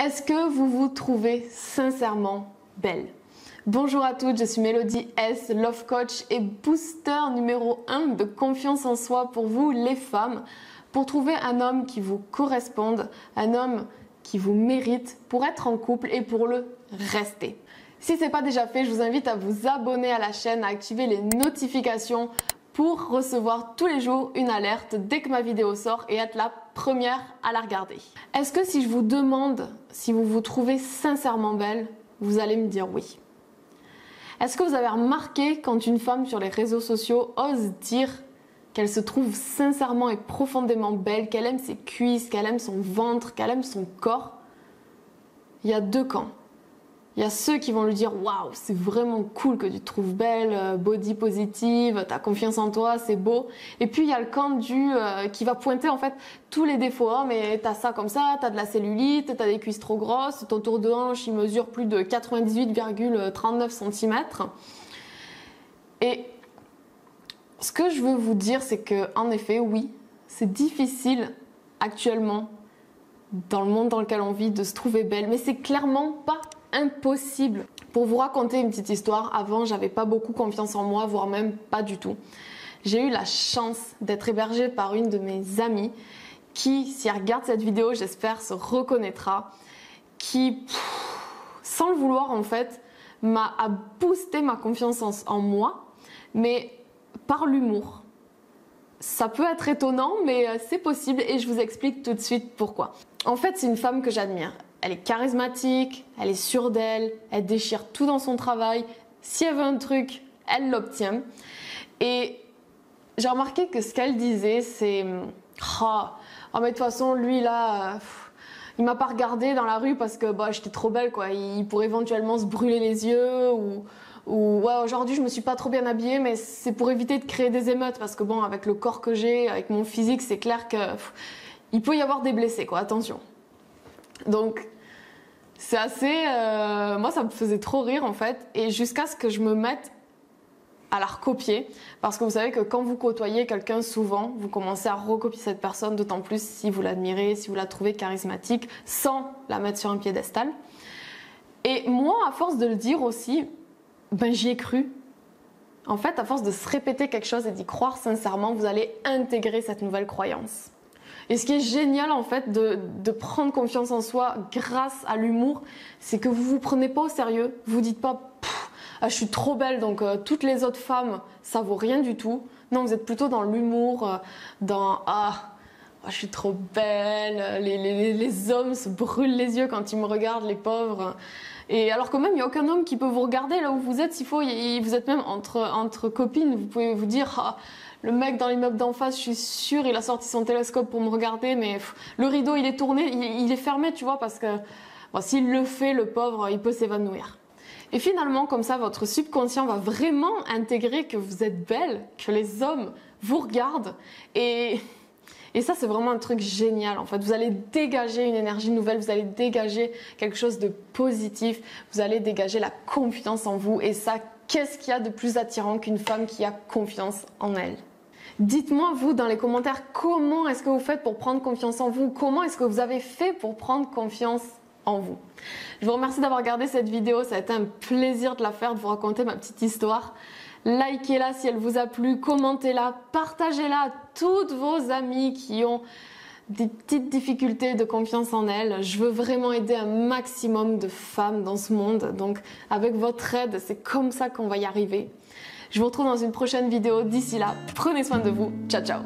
Est-ce que vous vous trouvez sincèrement belle? Bonjour à toutes, je suis Mélodie S, Love Coach et booster numéro 1 de confiance en soi pour vous les femmes, pour trouver un homme qui vous corresponde, un homme qui vous mérite pour être en couple et pour le rester. Si ce n'est pas déjà fait, je vous invite à vous abonner à la chaîne, à activer les notifications pour recevoir tous les jours une alerte dès que ma vidéo sort et être la première à la regarder. Est-ce que si je vous demande si vous vous trouvez sincèrement belle, vous allez me dire oui? Est-ce que vous avez remarqué quand une femme sur les réseaux sociaux ose dire qu'elle se trouve sincèrement et profondément belle, qu'elle aime ses cuisses, qu'elle aime son ventre, qu'elle aime son corps? Il y a deux camps. Il y a ceux qui vont lui dire « Waouh, c'est vraiment cool que tu te trouves belle, body positive, t'as confiance en toi, c'est beau. » Et puis il y a le camp qui va pointer en fait tous les défauts. « Oh, mais t'as ça comme ça, t'as de la cellulite, t'as des cuisses trop grosses, ton tour de hanche il mesure plus de 98,39 cm. » Et ce que je veux vous dire, c'est que en effet, oui, c'est difficile actuellement dans le monde dans lequel on vit de se trouver belle, mais c'est clairement pas impossible. Pour vous raconter une petite histoire, avant j'avais pas beaucoup confiance en moi, voire même pas du tout. J'ai eu la chance d'être hébergée par une de mes amies qui, si elle regarde cette vidéo, j'espère se reconnaîtra, qui, sans le vouloir en fait, a boosté ma confiance en moi, mais par l'humour. Ça peut être étonnant, mais c'est possible et je vous explique tout de suite pourquoi. En fait, c'est une femme que j'admire. Elle est charismatique, elle est sûre d'elle, elle déchire tout dans son travail. Si elle veut un truc, elle l'obtient. Et j'ai remarqué que ce qu'elle disait, c'est « Oh, mais de toute façon, lui là, il m'a pas regardé dans la rue parce que j'étais trop belle, quoi. Il pourrait éventuellement se brûler les yeux ou ouais, aujourd'hui je me suis pas trop bien habillée, mais c'est pour éviter de créer des émeutes parce que bon, avec le corps que j'ai, avec mon physique, c'est clair que il peut y avoir des blessés, quoi. Attention. » Donc c'est assez... moi ça me faisait trop rire en fait, et jusqu'à ce que je me mette à la recopier, parce que vous savez que quand vous côtoyez quelqu'un souvent, vous commencez à recopier cette personne, d'autant plus si vous l'admirez, si vous la trouvez charismatique, sans la mettre sur un piédestal. Et moi, à force de le dire aussi, j'y ai cru. En fait, à force de se répéter quelque chose et d'y croire sincèrement, vous allez intégrer cette nouvelle croyance. Et ce qui est génial en fait de prendre confiance en soi grâce à l'humour, c'est que vous vous prenez pas au sérieux. Vous dites pas je suis trop belle donc toutes les autres femmes ça vaut rien du tout. Non, vous êtes plutôt dans l'humour, dans je suis trop belle, les hommes se brûlent les yeux quand ils me regardent, les pauvres. Et alors que même il n'y a aucun homme qui peut vous regarder là où vous êtes, s'il faut, vous êtes même entre copines, vous pouvez vous dire le mec dans l'immeuble d'en face, je suis sûre, il a sorti son télescope pour me regarder, mais le rideau il est tourné, il est fermé, tu vois, parce que s'il le fait, le pauvre, il peut s'évanouir. Et finalement, comme ça, votre subconscient va vraiment intégrer que vous êtes belle, que les hommes vous regardent. Et ça, c'est vraiment un truc génial, en fait. Vous allez dégager une énergie nouvelle, vous allez dégager quelque chose de positif, vous allez dégager la confiance en vous. Et ça, qu'est-ce qu'il y a de plus attirant qu'une femme qui a confiance en elle? Dites-moi, vous, dans les commentaires, comment est-ce que vous faites pour prendre confiance en vous? Comment est-ce que vous avez fait pour prendre confiance en vous? Je vous remercie d'avoir regardé cette vidéo, ça a été un plaisir de la faire, de vous raconter ma petite histoire. Likez-la si elle vous a plu, commentez-la, partagez-la à toutes vos amies qui ont des petites difficultés de confiance en elles. Je veux vraiment aider un maximum de femmes dans ce monde, donc avec votre aide, c'est comme ça qu'on va y arriver. Je vous retrouve dans une prochaine vidéo. D'ici là, prenez soin de vous. Ciao, ciao!